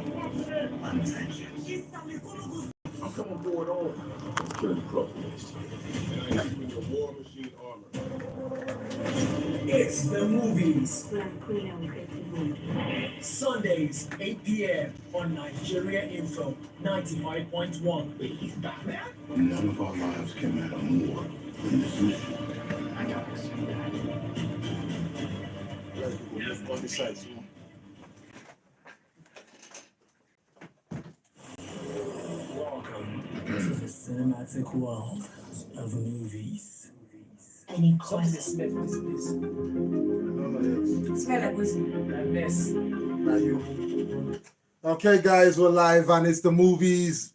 I'm coming aboard all. Killing the crop list. And I keeping your war machine armor. It's the movies. Sundays, 8 p.m. on Nigeria Info 95.1. Wait, he's Batman? None of our lives can matter more than this mission. I gotta see that. Let's go move on the side. Welcome to the cinematic world of movies. Any Something questions? smell for this place. Smell like whiskey. That mess. Now you. Okay, guys, we're live and it's the movies.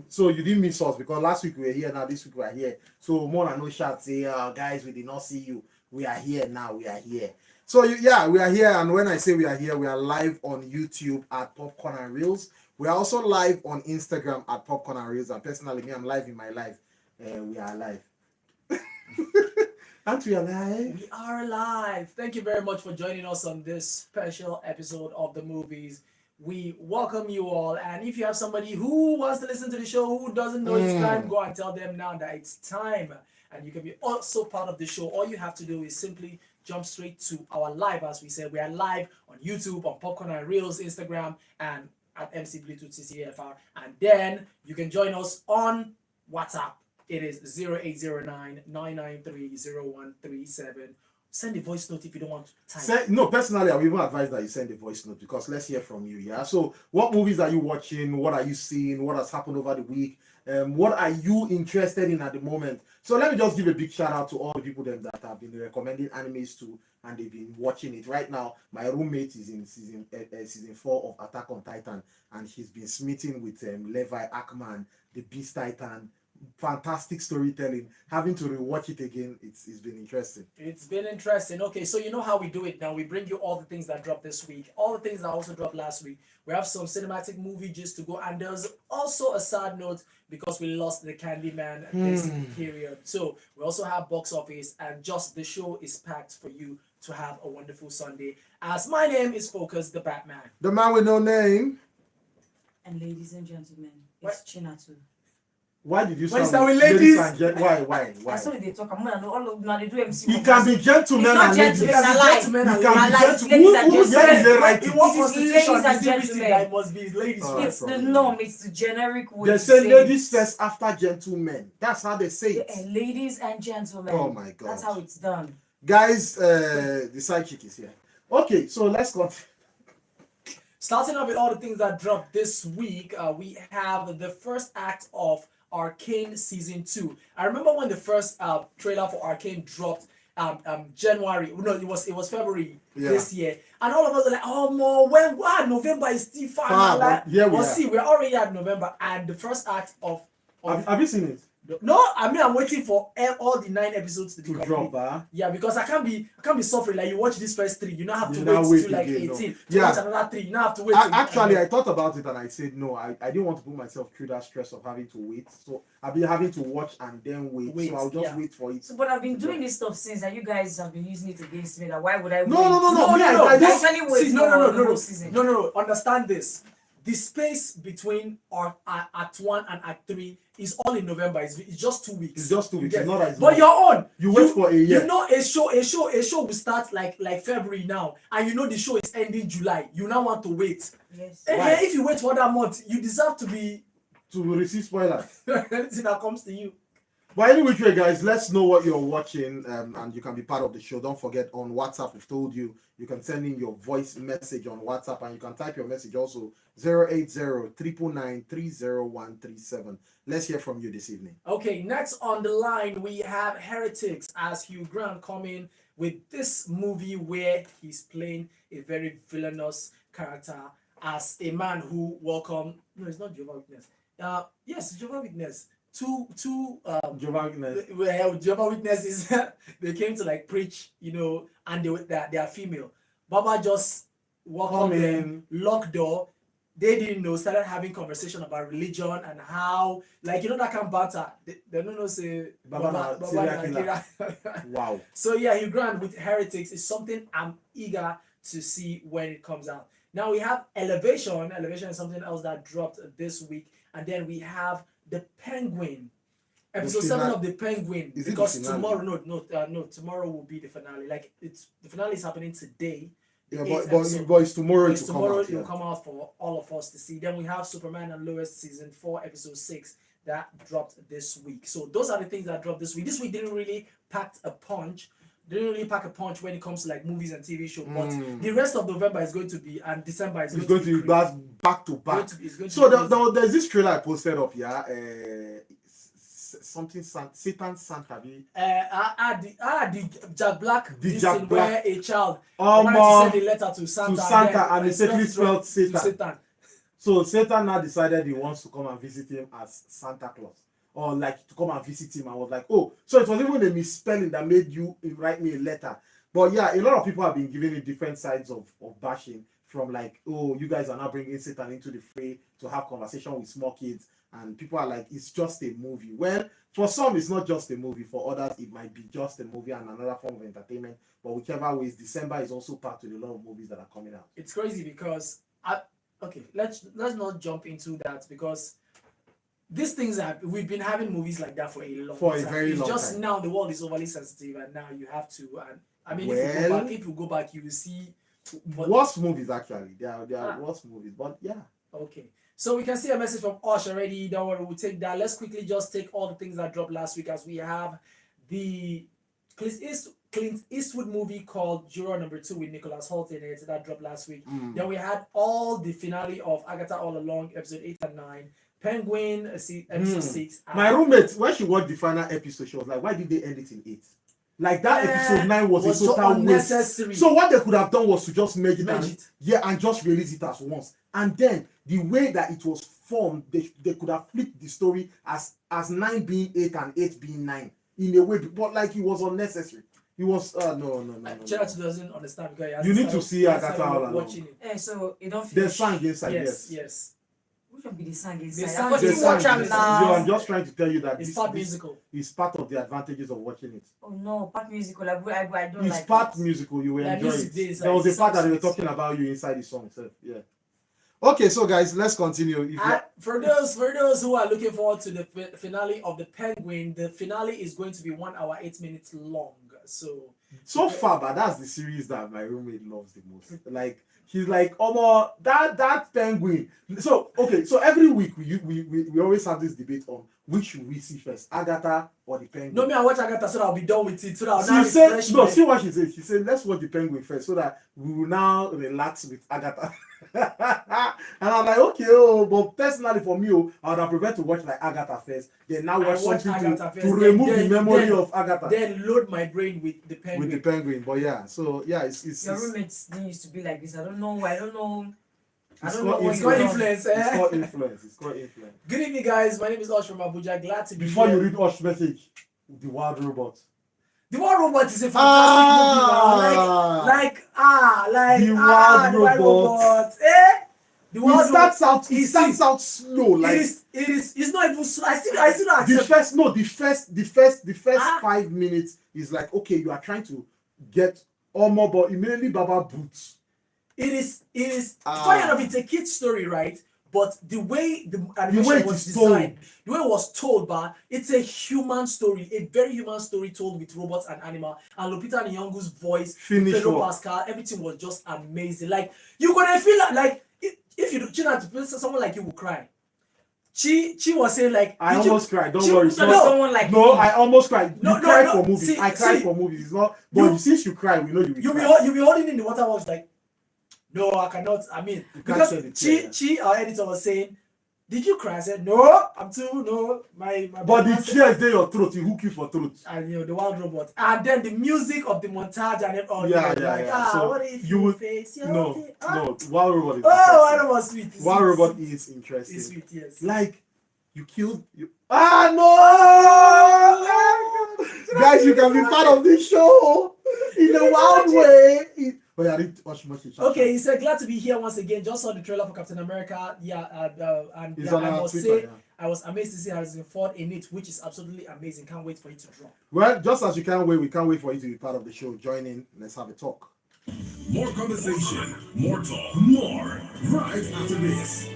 So you didn't miss us because last week we were here, now this week we are here. So more than no shout say, guys, we did not see you. We are here now. We are here. So yeah, we are here. And when I say we are here, we are live on YouTube at Popcorn and Reels. We are also live on Instagram at Popcorn and Reels. And personally, me, I'm live in my life. We are live. Aren't we alive? We are alive. Thank you very much for joining us on this special episode of the movies. We welcome you all. And if you have somebody who wants to listen to the show who doesn't know it's time, go and tell them now that it's time. And you can be also part of the show. All you have to do is simply jump straight to our live, as we said. We are live on YouTube, on Popcorn and Reels, Instagram, and at MC Bluetooth CCFR. And then you can join us on WhatsApp. It is 0809-993-0137. Send a voice note if you don't want to type. No, personally, I would even advise that you send a voice note because let's hear from you. Yeah. So, what movies are you watching? What are you seeing? What has happened over the week? What are you interested in at the moment? So, let me just give a big shout out to all the people that have been recommending animes to, and they've been watching it. Right now, my roommate is in season 4 of Attack on Titan, and he's been smitten with Levi Ackman, the Beast Titan. Fantastic storytelling. Having to rewatch it again, it's been interesting. It's been interesting. Okay, so you know how we do it now. We bring you all the things that dropped this week, all the things that also dropped last week. We have some cinematic movie just to go, and there's also a sad note because we lost the Candyman this period. So we also have box office, and just the show is packed for you to have a wonderful Sunday. As my name is Focus, the Batman. The man with no name. And ladies and gentlemen, it's Chinatu. Why did you Why sound is that with ladies? Why? I saw they talk. I'm gonna know all of now they do MC. You can be gentlemen It's not and ladies. gentlemen, It's lie. gentlemen You and can be ladies. gentlemen. Ladies and Who gentlemen. said they right? In what It is constitution ladies and is it written gentlemen. that it must be ladies All first? It's the norm. It's the generic way. They to say say ladies it. first after gentlemen. That's how they say it. Ladies and gentlemen. Oh my God. That's how it's done. Guys, the side chick is here. Okay, so let's continue. Starting off with all the things that dropped this week, we have the first act of Arcane Season 2. I remember when the first trailer for Arcane dropped January. No, it was February this year. And all of us are like, oh, more when November is still far. Like, yeah, but see, we're already at November, and the first act of Have you seen it? no, I mean I'm waiting for all the 9 episodes to be To complete. drop, Yeah, because I can't be suffering like you watch these first 3, you now have to You now wait wait to like again, 18 no. to Yeah. watch another 3. You now have to wait. Actually, I thought about it and I said no. I didn't want to put myself through that stress of having to wait. So I've been having to watch and then wait. Wait, So I'll just yeah. wait for it. So, but I've been doing this stuff since, and you guys have been using it against me. That why would I wait? No. No, I I just actually wait See, for the no. whole season. No. Understand this. The space between Act 1 and Act 3 is all in November. It's just 2 weeks. It's just 2 weeks. Yes. It's not as But long. you're on. You wait for a year. You know a show will start like February now, and you know the show is ending July. You now want to wait. Yes. Why? If you wait for that month, you deserve to be to receive spoilers. anything that comes to you. But anyway, guys, let's know what you're watching, and you can be part of the show. Don't forget on WhatsApp, we've told you, you can send in your voice message on WhatsApp, and you can type your message also 080-999-30137. Let's hear from you this evening. Okay, next on the line we have Heretics as Hugh Grant coming with this movie where he's playing a very villainous character as a man who welcomed. No, it's not Jehovah's Witness. Yes, Jehovah's Witness. Two Jehovah's Witness. well, Jehovah's Witnesses they came to like preach, and they are female. Baba just welcomed them, locked door. They didn't know, started having conversation about religion and how, like, that kind of banter. They don't know, say, Baba serial killer. Wow. So yeah, Hugh Grant with Heretics is something I'm eager to see when it comes out. Now we have Elevation. Elevation is something else that dropped this week, and then we have the Penguin. Episode 7 of the Penguin. Is it because the finale? tomorrow, tomorrow will be the finale. Like the finale is happening today. Yeah, but it's tomorrow. It's tomorrow. It will yeah. come out for all of us to see. Then we have Superman and Lois season 4, episode 6 that dropped this week. So those are the things that dropped this week. This week didn't really pack a punch. Didn't really pack a punch when it comes to like movies and TV shows. But the rest of November is going to be, and December is going to be back to back. So there's this trailer I posted up here. Something Satan Santa. The Jack Black. The This Jack thing Black. where a child wanted to send a letter to Santa, and mistakenly spelled Satan. Satan. So Satan now decided he wants to come and visit him as Santa Claus, or like to come and visit him. I was like, oh, so it was even a misspelling that made you write me a letter. But yeah, a lot of people have been giving it different sides of bashing, from like, oh, you guys are now bringing Satan into the fray to have conversation with small kids, and people are like, it's just a movie. Well, for some it's not just a movie, for others it might be just a movie and another form of entertainment. But whichever way, December is also packed with a lot of movies that are coming out. It's crazy because okay, let's not jump into that, because these things we've been having movies like that for a long time. Very it's long just time. Now the world is overly sensitive, and now you have to. And I mean, if you go back, you will see worst movies. Actually, they are worst movies. But yeah. Okay, so we can see a message from Osh already. Don't worry, we'll take that. Let's quickly just take all the things that dropped last week, as we have the Clint Eastwood movie called Juror Number 2 with Nicholas Hoult in it that dropped last week. Then we had all the finale of Agatha All Along, episode 8 and 9. Penguin, episode 6. My roommate, when she watched the final episode, she was like, why did they end it in 8? Like that episode 9 was a total unnecessary. waste. So what they could have done was to just merge it. And just release it as once. And then the way that it was formed, they could have flipped the story as 9 being 8 and 8 being 9 in a way, but like it was unnecessary. It was no. Church doesn't understand because you need to see Agatha All Along. Watching it. So you don't. The song inside, yes. Which one be the song inside? The song I'm just trying to tell you that it's part musical. It's part of the advantages of watching it. Oh no, part musical. I don't it's like part it. musical. You will enjoy it. There was a part that they were talking about you inside the song. So yeah. Okay, so guys, let's continue. For those who are looking forward to the finale of the Penguin, the finale is going to be 1 hour 8 minutes long. So far, but that's the series that my roommate loves the most. Like he's like, oh, that Penguin. So okay, so every week we always have this debate on which should we see first, Agatha or the Penguin. No, me I watch Agatha so that I'll be done with it. So that see what she said. She said let's watch the Penguin first so that we will now relax with Agatha. And I'm like, okay, but personally for me, I would have preferred to watch like Agatha first, then now watch something to remove the memory of Agatha. Then load my brain with the Penguin. But yeah, so yeah, it's your roommates didn't used to be like this. I don't know. It's called influence. It's called influence. Good evening, guys. My name is Osh from Abuja. Glad to be Before here. you read Osh's message, The Wild Robot. The Wild Robot is a fantastic movie. The Wild Robot. It starts out slow. Like it's not even slow. I still don't accept. The first 5 minutes is like, okay, you are trying to get Omo, but immediately Baba boots. It is funny enough, it's a kid's story, right? But the way the animation was designed, the way it was told, but it's a human story, a very human story told with robots and animal. And Lupita Nyong'o's voice, Pedro Pascal, everything was just amazing. Like you're gonna feel like if you do someone like you will cry. She was saying like I almost cried. Don't worry. Someone like I almost cried. No, cry for movies. I cry for movies. It's not. But since you cry, we know you. You'll be holding in the water. Was like, no, I cannot. I mean, because our editor was saying, did you cry? I said, no, I'm too no. My but the tears there your throat. You hook you for throat. And the Wild Robot, and then the music of the montage and all. Yeah. So what if you would face your no. Wild Robot is Wild Robot sweet. Wild Robot is interesting. It's sweet, yes. Like you killed you. No! Guys, you can be part of this show in a wild way. I didn't watch much. Okay, he said, glad to be here once again. Just saw the trailer for Captain America. I must say, I was amazed to see Harrison Ford in it, which is absolutely amazing. Can't wait for it to drop. Well, just as you can't wait, we can't wait for you to be part of the show. Join in. Let's have a talk. More conversation, more talk, more right after this.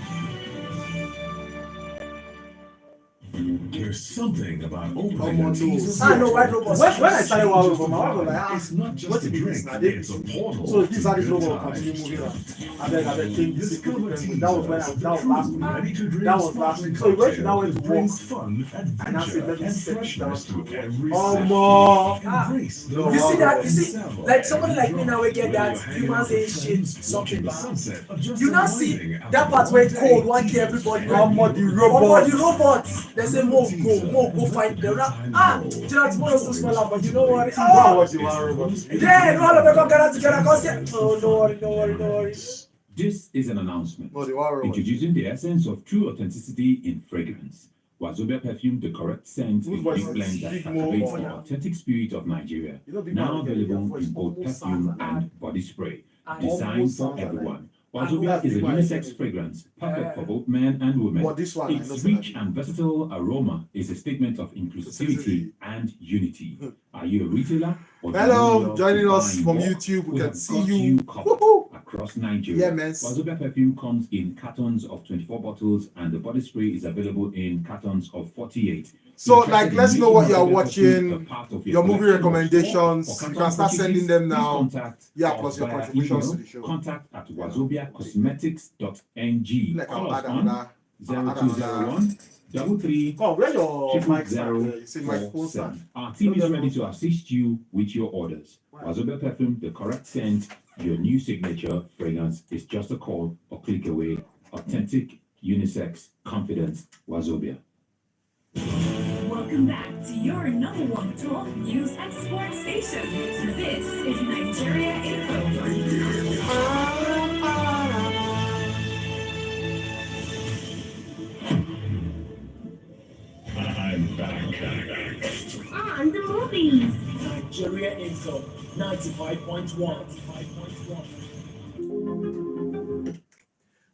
There's something about opening a teaser. I know White Robot. When I started Wild Robot, I was It's like, not just what a is this drink, now? it's a portal. So this to how this good robot times. continue moving on. I beg, change this. Discover That was when teasers, that was last week. ready-to-drink That was last sparkling week. So when she now cocktail went that to work, brings fun, and I said, adventure, let me and set this down freshness to to every oh session. more. Embrace the You You see that? and You see, savor like somebody every like me now, we get drop. that Whether you're human hanging saying out with shit, friends, something watching the bad. sunset, or just You now see unwinding after that a part where long cold, day, one kill teasers everybody. help How much you the But robots? the robots, they say more go find the rat. Do you know tomorrow still smell up, but you know what? Go and Oh, watch the Wild Robot. then all of them come gather together, cause oh no worry, no worry, no worry. This is an announcement No, the Wild Robot. introducing the essence of true authenticity in fragrance. Wazobia perfume, the correct scent, Whose a voice unique is blend that Big Mo captivates or the now? authentic spirit of Nigeria. You know, Big Now Man, their available voice in both almost perfume sounds alike. and body spray, And designed almost for sounds alike. everyone. And Wazobia is a Big Man is unisex very- fragrance, perfect for both men and women. But this one, I know Its say rich that- and versatile aroma is a statement of inclusivity and unity. Are you a retailer? Or do you Hello, love joining to us buy in from bulk? YouTube. We can have see got you. covered Woohoo! across Nigeria. Yeah, man. Wazobia perfume comes in cartons of 24 bottles, and the body spray is available in cartons of 48. So, Interested like, in let's know making what you are Wazobia perfume watching, a part of your movie collection or recommendations. store or You carton can start sending purchases, them please now. contact Yeah, us plus your via contributions email, to the show. contact at wazobiacosmetics.ng. Like, Call I'll us add on another. 0201 33 Oh, where your mics are? 000 You see my phone stand. 47. Our team is Don't ready get to assist you with your orders. Wazobia perfume, the correct scent, your new signature fragrance is just a call or click away. Authentic, unisex, confident, Wazobia. Welcome back to your number one talk news and sports station. This is Nigeria Info. I'm back. On the movies. Nigeria Info 95.1.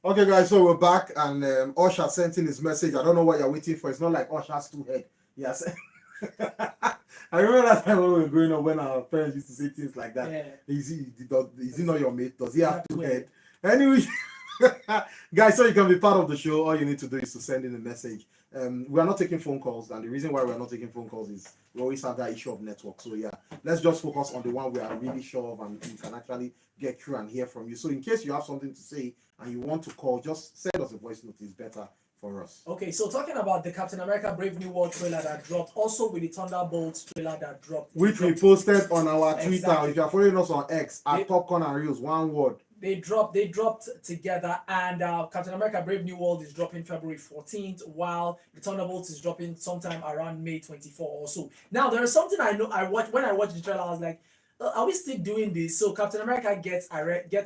Okay, guys, so we're back, and Usher sent in his message. I don't know what you're waiting for. It's not like Usher's two head. Yes. I remember that time when we were growing up, when our parents used to say things like that. Yeah. Is he not your mate? Does he have two Two head? Anyway, guys, so you can be part of the show. All you need to do is to send in a message. We are not taking phone calls, and the reason why we are not taking phone calls is we always have that issue of network. So yeah, let's just focus on the one we are really sure of, and we can actually get through and hear from you. So in case you have something to say and you want to call, just send us a voice note. It's better for us. Okay, so talking about the Captain America Brave New World trailer that dropped, also with the Thunderbolts trailer that dropped. Which we posted on our Twitter. Exactly. If you are following us on X They- at Popcornandreels, one word. They dropped together, and Captain America Brave New World is dropping February 14th, while the Thunderbolts is dropping sometime around May 24 or so. Now, there is something I know. When I watched the trailer, I was like, are we still doing this? So Captain America gets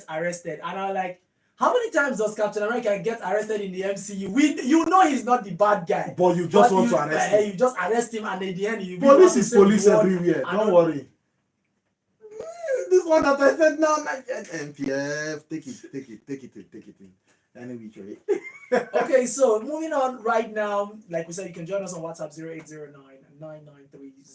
arrested, and I'm like, how many times does Captain America get arrested in the MCU? You know he's not the bad guy, But you just but want to arrest him. You just arrest him, and in the end, you Police is police everywhere. I Don't don't- worry. This one that I said now, MPF, take it in. Anyway, Trey. Okay, so moving on right now, like we said, you can join us on WhatsApp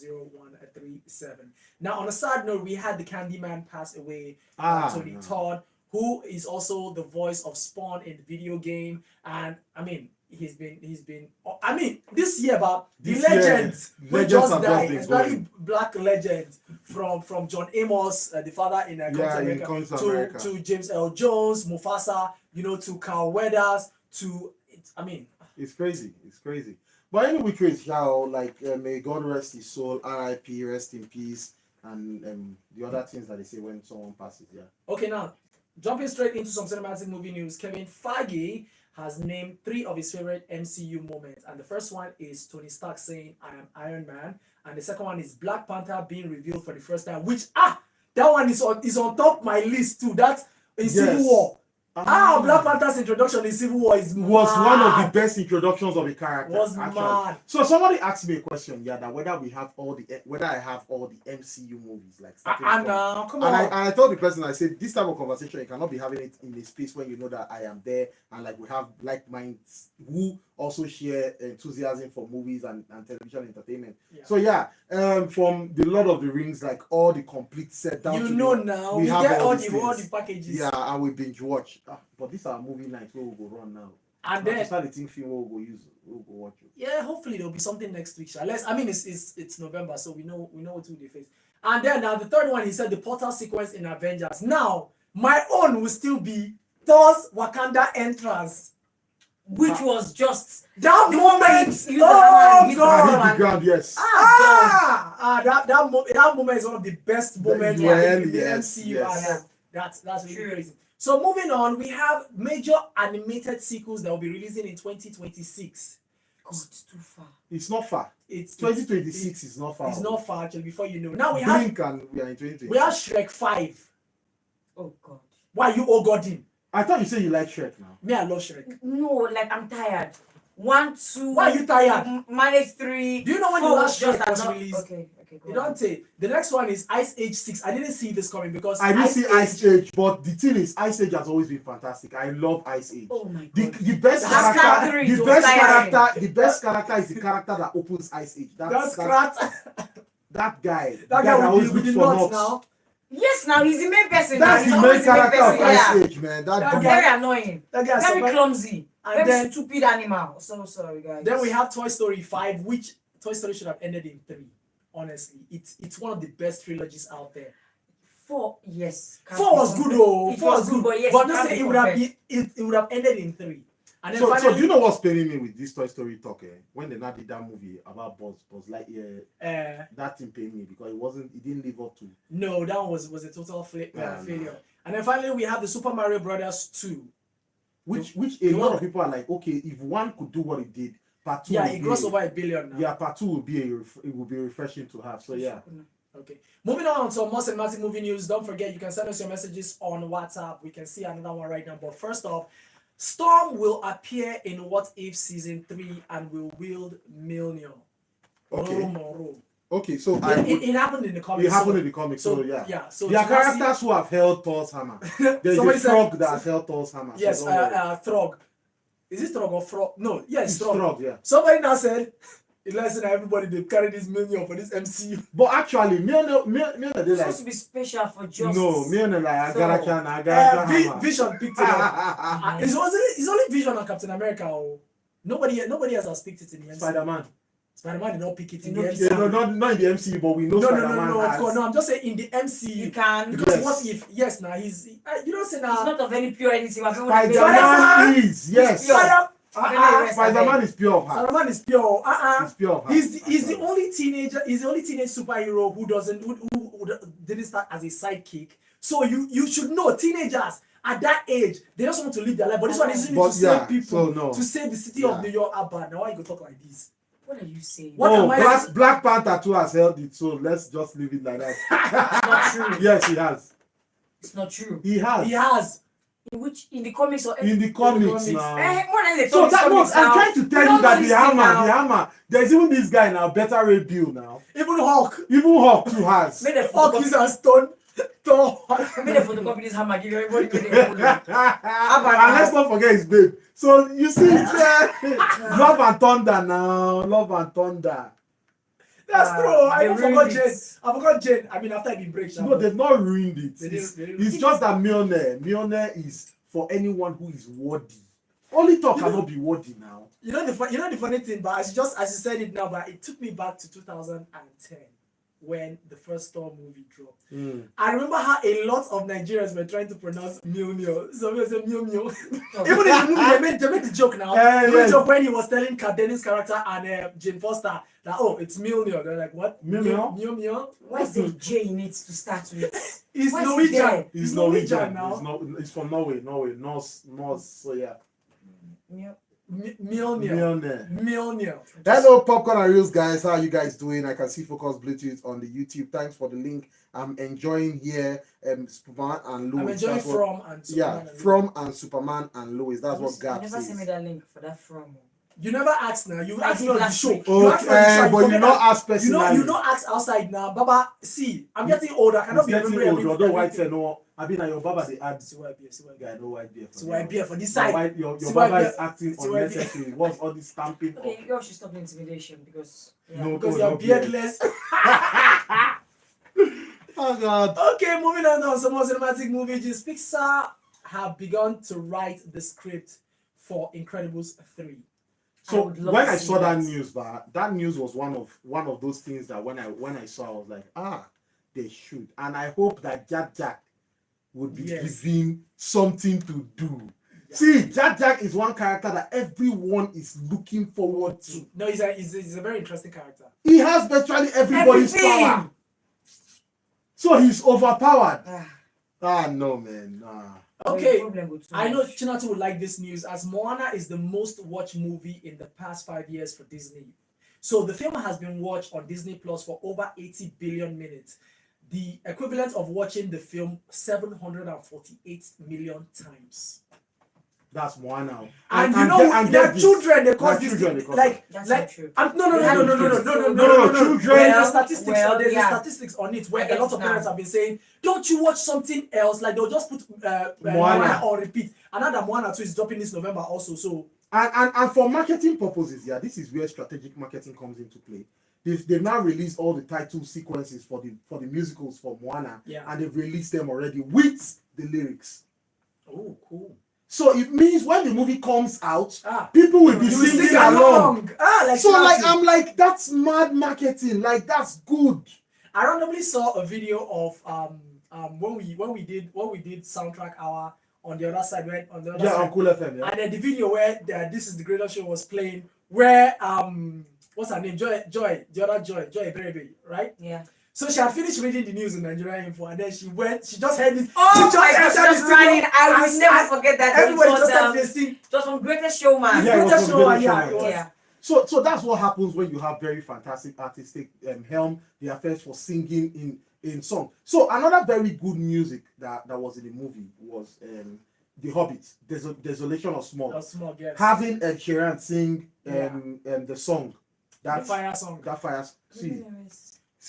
0809-993-0137. Now, on a sad note, we had the Candyman pass away, Tony no. Todd, who is also the voice of Spawn in the video game, and I mean, he's been this year, but the This year, legends who legends just have just died, been especially going. black legends from John Amos, the father in Yeah, Captain in America, Comes America. to James L. Jones, Mufasa, to Carl Weathers, It's crazy. But anyway, Chris, how may God rest his soul, R.I.P., rest in peace, and the other things that they say when someone passes. Yeah. Okay, now jumping straight into some cinematic movie news. Kevin Feige has named 3 of his favorite MCU moments, and the first one is Tony Stark saying, "I am Iron Man," and the second one is Black Panther being revealed for the first time. Which that one is on top my list too. That's in Civil War. Black Panther's introduction in Civil War is was mad. one of the best introductions of a character. Was actually. mad. So somebody asked me a question, yeah, that whether I have all the MCU movies, like starting from- Come and on. I told the person, I said, this type of conversation, you cannot be having it in a space when you know that I am there and like we have like minds who also share enthusiasm for movies and television entertainment. Yeah. So yeah, from the Lord of the Rings, like all the complete set down. You to know the, now. we We have get all all these the things. packages. Yeah, and we binge watch. But these are movie nights where we'll go run now. And Now, then to start the thing film, we'll go watch it. yeah, hopefully there'll be something next week. It's November, so we know what to do face. And then now the third one, he said the portal sequence in Avengers. Now my own will still be Thor's Wakanda entrance. Which was just That the moment, moment you oh hit the God, I hit the ground, yes. that moment is one of the best moments in the Yes, MCU. yes. And that's really True. crazy. So moving on, we have major animated sequels that will be releasing in 2026. God, it's too far. It's not far. It's 2026 is not far. It's not far actually. Before you know, now we have Blink and we are in 2026. we have Shrek 5. Oh God. Why you all got him? I thought you said you like Shrek now. Me, I love Shrek. No, like I'm tired. 1, 2. Why are you tired? Manage 3. Do you know when the 4 last just Shrek was not- released? Okay, go You on. don't say. The next one is Ice Age 6. I didn't see this coming because I didn't see Ice Age, but the thing is, Ice Age has always been fantastic. I love Ice Age. Oh my The, God. the best That's character, Catherine, the it was best tiring. character, the best character is the character that opens Ice Age. that's Scrat. That guy. That that guy always with the looks for nuts nuts. now. Yes, now he's the main person. That's now. the He's main always character of Ice yeah. Age, man. That That dude. guy- Very annoying. That guy Very survived. clumsy. And Very then- stupid animal. So sorry, guys. Then we have Toy Story 5, which Toy Story should have ended in 3. Honestly, it's one of the best trilogies out there. 4, yes. 4 was good though. It 4 was was good, good, but yes, but it just can't say be it would have compared. it would have ended in 3. And then So finally, do you know what's paining me with this Toy Story talk? When they now did that movie about Buzz Lightyear, that thing pained me because it didn't live up to. no, that one was a total Yeah, failure. no. And then finally, we have the Super Mario Brothers 2. Which The a lot one- of people are like, okay, if one could do what it did, part 2 Yeah, will it be grossed over $1 billion now. Yeah, part 2 will be it will be refreshing to have. So yeah. Okay. Moving on to more cinematic movie news. Don't forget, you can send us your messages on WhatsApp. We can see another one right now. But first off, Storm will appear in What If Season 3 and will wield Mjolnir. Okay. Moro. Okay, so It happened in the comics. it happened in the comics, so yeah. Yeah. So There are to now see- characters who have held Thor's hammer. There's Somebody a said- frog that has held Thor's hammer. so Yes, don't worry. Throg. Is it Throg or Frog? No, yeah, it's It's Throg. frog, yeah. Somebody now said, listen, everybody, they carry this Mjolnir for this MCU. But actually, Mjolnir It's they like supposed to be special for just. no, Mjolnir like So, Agaracha hammer. Vision picked it up. It's only Vision and Captain America. Oh. Nobody else has picked it in the MCU. Spider-Man. Spider-Man did not pick it in the No, MCU. Yeah, no, not in the MCU, but we know No, Spider-Man of has. course. No, I'm just saying in the MCU. You can. Because Yes. what if, yes, now you don't say It's now. not of any pure anything. Spider-Man is, yes. pure. Spider-Man is pure of heart. Spider-Man is pure. It's pure of heart. He's the only teenager. He's the only teenage superhero who didn't start as a sidekick. So you should know teenagers at that age they just want to live their life. But this one is using it But to yeah, save people, so no. to save the city Yeah. of New York. Abba, now why you go talk like this? What are you saying? What am I? Black Panther 2 has held it, so let's just leave it like that. It's not true. Yes, he has. It's not true. He has. He has. In the comics or In the comics comics. now. more than the So that comics was, I'm now. trying to tell We you don't that know the this thing hammer, there's even this guy now, Better Ray Bill now. Even Hulk. Even Hawk too has. Made a Hulk is a stone. Thor. Made a photocopy this hammer. Give everybody made a photo. And let's not forget his babe. So you see, Love and Thunder now. Love and Thunder. That's true. I they even forgot ruined Jane. it. I forgot Jane. I mean, after it been break. No, they've not ruined it. They It's, didn't- it's just that Mjolnir is for anyone who is worthy. Only Thor cannot be worthy now. You know the funny thing, but as you said it now, but it took me back to 2010 when the first Thor movie dropped. I remember how a lot of Nigerians were trying to pronounce Mjolnir. Somebody said Mjolnir. Even in the movie, they made the joke now. They made yes. the joke when he was telling Kat Dennings' character and Jane Foster that, oh, it's Mjolnir. They're like, what? Mjolnir? Mjolnir? Why is there a J in it to start with? It's Why is it Norwegian. there? He's Norwegian Norwegian now. It's from Norway, Norse. So yeah. Yeah. Milner. Hello, Popcorn and Reels guys. How are you guys doing? I can see Focus Bluetooth on the YouTube. Thanks for the link. I'm enjoying here Superman and Louis. I'm enjoying That's what- From and Superman. yeah, From and Superman and Louis. That's what You Gab never send me says. that link for that from. You never asked now. You asked Maybe me on the last show. week. You asked me on the show. Okay, but you forget not that. ask personally. You not ask outside now. Baba, see, I'm getting older. I cannot It's be getting remembering old. Although white everything. hair, no. I mean, your baba they add. See why beer, see why beer. Guy, no white beer. See why beer for this Your, side. white, your See why baba beer- is acting see why beer. unnecessary. What's all this stamping? Okay, you all should stop the intimidation because No, Because no, you're no beard. beardless. Oh God. Okay, moving on to some more cinematic movies. Pixar have begun to write the script for Incredibles 3. So would love when to I see saw that that. news, that news was one of those things that when I saw, I was like, they should, and I hope that Jack would be Yes. given something to do. Yeah. See, Jack is one character that everyone is looking forward to. No, he's a very interesting character. He has virtually everybody's Everything. power, so he's overpowered. Ah, No, man. Okay, problem with too I know much. Chinatu would like this news as Moana is the most watched movie in the past 5 years for Disney. So the film has been watched on Disney Plus for over 80 billion minutes, the equivalent of watching the film 748 million times. That's Moana. And you know, get their this. children they cause Their this children, thing, they cause like That's like not true. no. children. There's statistics. Well, There's yeah. statistics on it where I a get lot it of now. parents have been saying, "Don't you watch something else?" Like they'll just put Moana on repeat. Another Moana 2 is dropping this November also. So And for marketing purposes, yeah, this is where strategic marketing comes into play. They've now released all the title sequences for the musicals for Moana, Yeah. and they've released them already with the lyrics. oh, cool. So it means when the movie comes out, Ah, people will be you will singing sing along. Like So like classic. I'm like, that's mad marketing. Like that's good. I randomly saw a video of when we did soundtrack hour on the other side on the other Yeah, side. on Cool FM. Yeah. And then the video where This Is the Greatest Show was playing, where what's her name? Joy, the other Joy Berebe, right? Yeah. So she had finished reading the news in Nigeria Info, and then she just heard this. Oh she my God, entered she the just studio, ran in. I will and never forget that. Everybody It just was, started to sing. it was from Greatest Showman. Yeah, it was Greatest from Show, Greatest yeah, Showman. it was. Yeah. So that's what happens when you have very fantastic artistic helm the affairs for singing in song. So another very good music that was in the movie was The Hobbit, Desolation of Smog. A small guess. Having Ed Sheeran sing Yeah. the song. The fire song. That fire. See,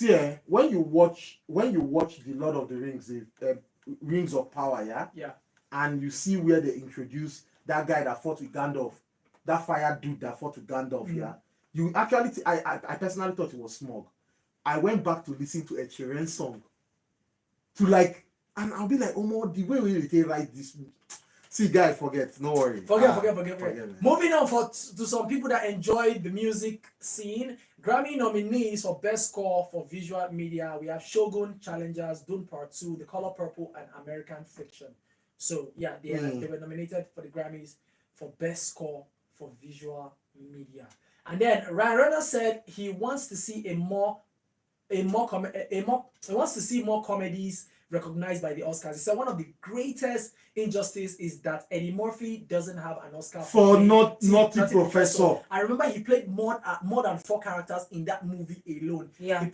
Yes. when you watch the Lord of the Rings, the Rings of Power, Yeah. and you see where they introduce that guy that fought with Gandalf, that fire dude that fought with Gandalf, you actually I personally thought it was Smog. I went back to listen to Ed Sheeran's song to like, and I'll be like, oh my, the way they write this. See, guys, forget. No worry. Forget. man. Moving on to some people that enjoy the music scene. Grammy nominees for Best Score for Visual Media. We have Shogun, Challengers, Dune Part 2, The Color Purple, and American Fiction. So yeah, they were nominated for the Grammys for Best Score for Visual Media. And then Ryan Reynolds said he wants to see more comedies recognized by the Oscars. He said one of the greatest injustice is that Eddie Murphy doesn't have an Oscar For playing Naughty Professor. I remember he played more than 4 characters in that movie alone. Yeah. He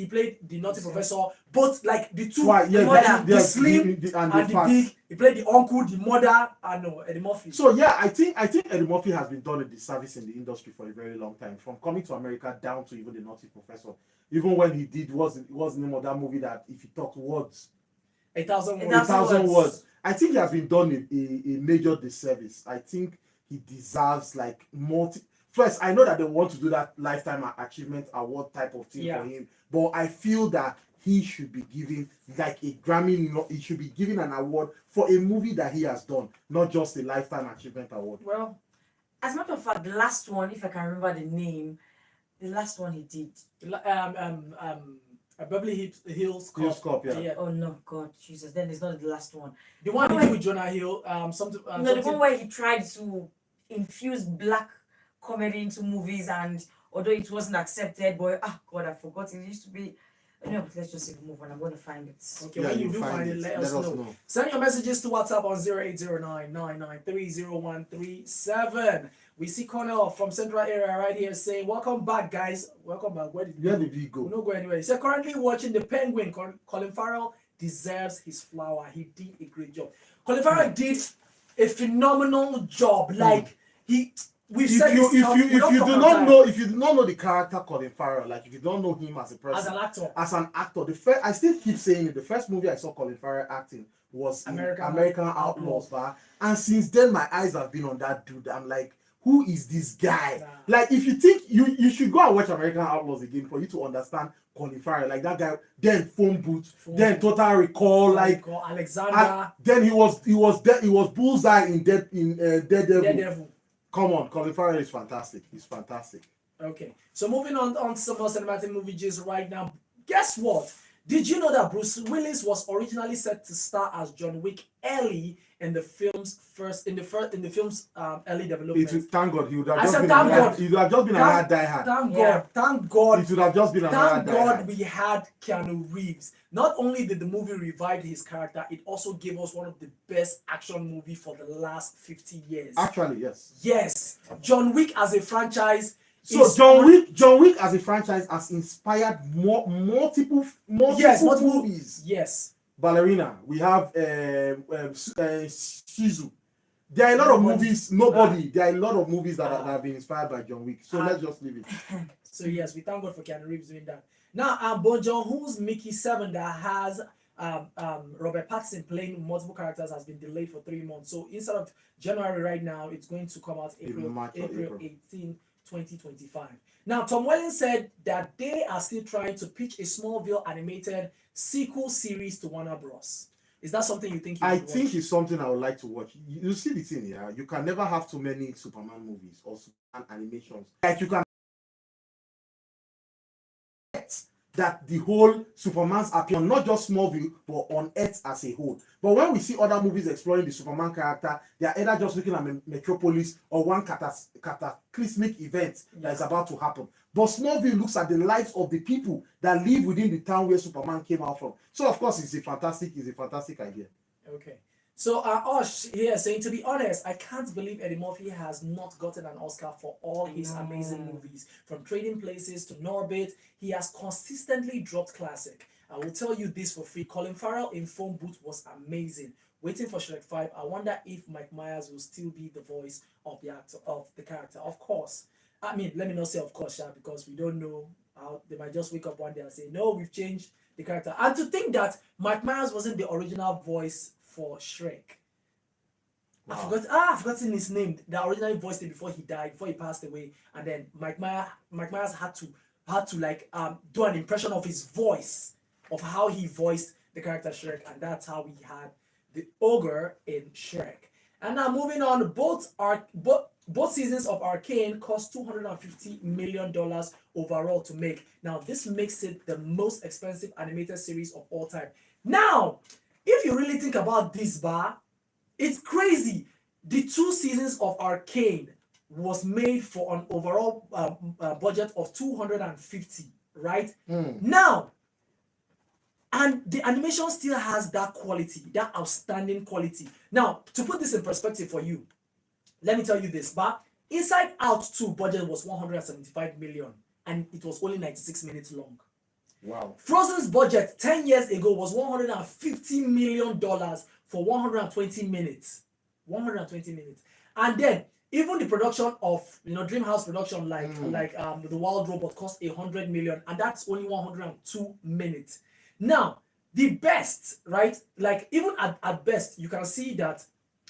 played the Naughty Professor, both like the two, Twice, yeah, the mother, the yes, slim and and the the fat. big. He played the uncle, the mother, and Eddie Murphy. So yeah, I think Eddie Murphy has been done a disservice in the industry for a very long time, from Coming to America down to even the Naughty Professor. Even when he did what's the name of that movie that if he talked words, 1,000 words. 1,000 words. I think he has been done a major disservice. I think he deserves like First, I know that they want to do that Lifetime Achievement Award type of thing for him, but I feel that he should be given like a Grammy. He should be given an award for a movie that he has done, not just a Lifetime Achievement Award. Well, as a matter of fact, the last one, if I can remember the name, the last one he did. Beverly Hills Cop. Hills Cop, yeah. Oh no, God, Jesus! Then it's not the last one. The one he did with Jonah Hill. The one where he tried to infuse black comedy into movies, and although it wasn't accepted, but God, I forgot. It used to be No, let's just even move on. I'm going to find it. Okay, Yeah, when you you do find it, let us know. Send your messages to WhatsApp on 0809-993-0137. We see Connell from Central Area right here saying, "Welcome back, guys. Welcome back. Where did he go? We don't go anywhere." He said, "Currently watching The Penguin. Colin Farrell deserves his flower. He did a great job. Colin Farrell did a phenomenal job. Like we've said this. If you do not know the character Colin Farrell, like if you don't know him as a person, as an actor, I still keep saying it. The first movie I saw Colin Farrell acting was American Outlaws, and since then my eyes have been on that dude. I'm like, who is this guy? Nah. Like, if you think you should go and watch American Outlaws again for you to understand Colin Farrell, like that guy. Then Phone Booth, then Total Recall, like Alexander. Then he was Bullseye in Daredevil. Come on, Colin Farrell is fantastic. He's fantastic. Okay, so moving on to some more cinematic movie gist right now. Guess what? Did you know that Bruce Willis was originally set to star as John Wick early in the film's early development? Thank God, he would have I just said been thank God. He would have just been another Die Hard. Thank God. It would have just been another Thank Die God Hard. we had Keanu Reeves. Not only did the movie revive his character, it also gave us one of the best action movies for the last 50 years. Actually, yes. Yes, John Wick as a franchise. So John Wick as a franchise has inspired multiple movies. Yes. Ballerina. We have Shizu. There are a lot of movies. There are a lot of movies that have been inspired by John Wick. So let's just leave it. So yes, we thank God for Keanu Reeves doing that. Now, Bon Joon-ho's Mickey 7 that has Robert Pattinson playing multiple characters has been delayed for 3 months. So instead of January right now, it's going to come out April 18, 2025. Now, Tom Welling said that they are still trying to pitch a Smallville animated sequel series to Warner Bros. Is that something you think I think it's something I would like to watch. You see the thing here, you can never have too many Superman movies or Superman animations. Like you can that the whole Superman's appear not just Smallville but on Earth as a whole. But when we see other movies exploring the Superman character, they are either just looking at Metropolis or one cataclysmic event that is about to happen. But Smallville looks at the lives of the people that live within the town where Superman came out from. So of course it's a fantastic idea. Okay. So Osh here saying, to be honest, I can't believe Eddie Murphy has not gotten an Oscar for all his amazing movies. From Trading Places to Norbit, he has consistently dropped classic. I will tell you this for free. Colin Farrell in Phone Booth was amazing. Waiting for Shrek 5. I wonder if Mike Myers will still be the voice of the character. Of course. I mean, let me not say of course, because we don't know how they might just wake up one day and say, no, we've changed the character. And to think that Mike Myers wasn't the original voice for Shrek. Wow. I've forgotten his name. That originally voiced it before he died, before he passed away, and then Mike Myers had to like do an impression of his voice, of how he voiced the character Shrek, and that's how we had the ogre in Shrek. And now moving on, both seasons of Arcane cost $250 million overall to make. Now this makes it the most expensive animated series of all time. Now, if you really think about this, it's crazy. The 2 seasons of Arcane was made for an overall budget of $250, right? Now, and the animation still has that quality, that outstanding quality. Now, to put this in perspective for you, let me tell you this, Inside Out 2 budget was $175 million, and it was only 96 minutes long. Wow. Frozen's budget 10 years ago was $150 million for 120 minutes. 120 minutes. And then even the production of Dreamhouse production like the Wild Robot cost $100 million, and that's only 102 minutes. Now, the best, right? Like even at best, you can see that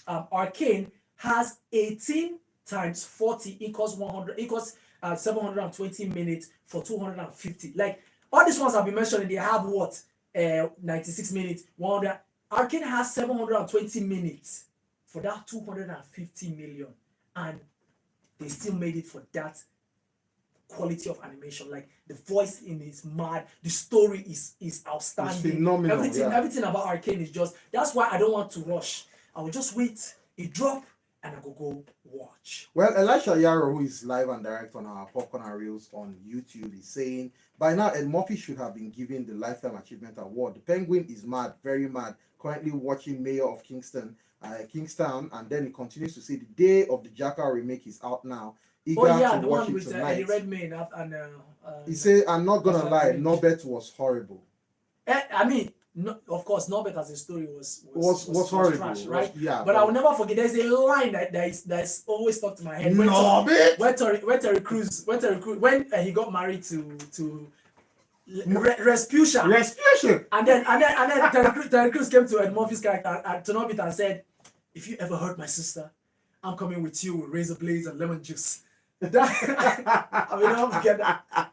Arcane has 18 times 40 equals 720 minutes for 250. Like all these ones I've been mentioning, they have what? 96 minutes, 100. Arcane has 720 minutes for that 250 million. And they still made it for that quality of animation. Like the voice in is mad, the story is outstanding. It's phenomenal. Everything about Arcane is just, that's why I don't want to rush. I will just wait, it drop, and I go watch. Well, Elisha Yarrow, who is live and direct on our Popcorn and Reels on YouTube, is saying by now Ed Murphy should have been given the Lifetime Achievement Award. The Penguin is mad, very mad. Currently watching Mayor of Kingstown, and then he continues to say the day of the Jackal remake is out now. Eager to The watch one it with tonight. Eddie Redmayne and He said, "I'm not gonna That's lie, right. Norbert was horrible. I mean, no, of course, Norbert as a story was Horrible, trash, right? Yeah, But I will never forget. There's a line that's always stuck to my head. Norbert. When Terry Crews, when he got married to Respucia, and then Terry Crews came to Ed Murphy's character and to Norbert and said, "If you ever hurt my sister, I'm coming with you with razor blades and lemon juice." I mean, I don't forget that.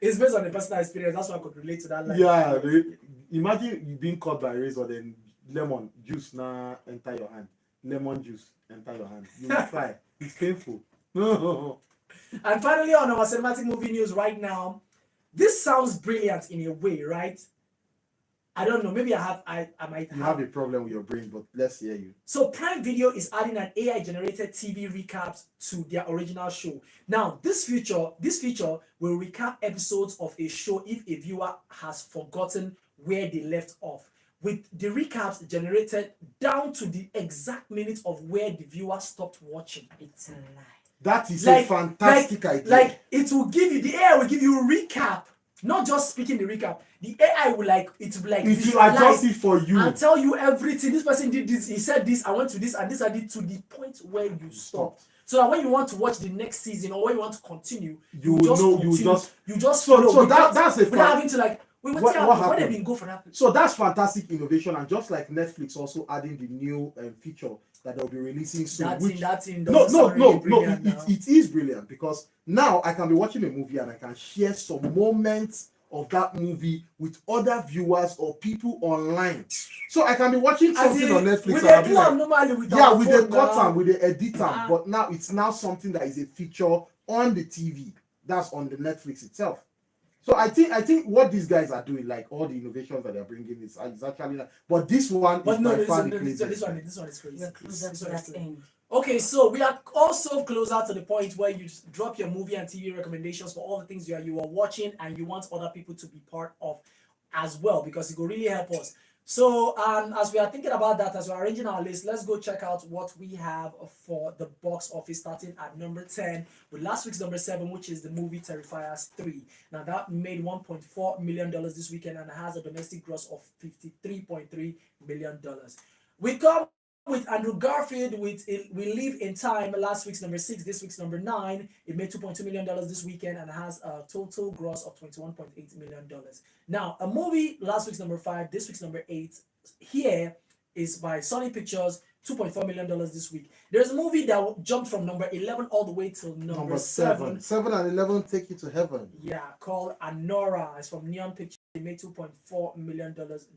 It's based on a personal experience. That's why I could relate to that line. Yeah, imagine you being caught by razor, then lemon juice now enter your hand. Lemon juice enter your hand. You will cry. It's painful. And finally, on our cinematic movie news right now, this sounds brilliant in a way, right? I don't know. Maybe I might You have a problem with your brain, but let's hear you. So Prime Video is adding an AI-generated TV recaps to their original show. Now, this feature will recap episodes of a show if a viewer has forgotten where they left off, with the recaps generated down to the exact minute of where the viewer stopped watching. It's a lie. That is a fantastic idea. Like, it will give you, the AI will give you a recap, not just speaking the recap. The AI will it will adjust it for you and tell you everything. This person did this, he said this, I went to this, and this I did, to the point where you stop. So that when you want to watch the next season or when you want to continue, you just follow. So that's without having to what happened? Where they been go for that? So that's fantastic innovation, and just like Netflix also adding the new feature that they'll be releasing soon. It is brilliant, because now I can be watching a movie and I can share some moments of that movie with other viewers or people online. So I can be watching something on Netflix with and with the cut with the editor, but now it's something that is a feature on the TV. That's on the Netflix itself. So I think what these guys are doing, like all the innovations that they're bringing, is actually. But this one is by far the craziest. This one is crazy. We're closer to that end. Okay, so we are also closer to the point where you drop your movie and TV recommendations for all the things you are watching, and you want other people to be part of as well, because it will really help us. So as we are thinking about that, as we're arranging our list, let's go check out what we have for the box office, starting at number 10 with last week's number 7, which is the movie Terrifiers 3. Now that made $1.4 million this weekend and has a domestic gross of $53.3 million. We come with Andrew Garfield with We Live in Time, last week's number 6, this week's number 9. It made $2.2 million this weekend and has a total gross of $21.8 million. Now, a movie, last week's number 5, this week's number 8, here is by Sony Pictures, $2.4 million this week. There's a movie that jumped from number 11 all the way till number 7. 7 and 11 take you to heaven. Yeah, called Anora. It's from Neon Pictures. It made $2.4 million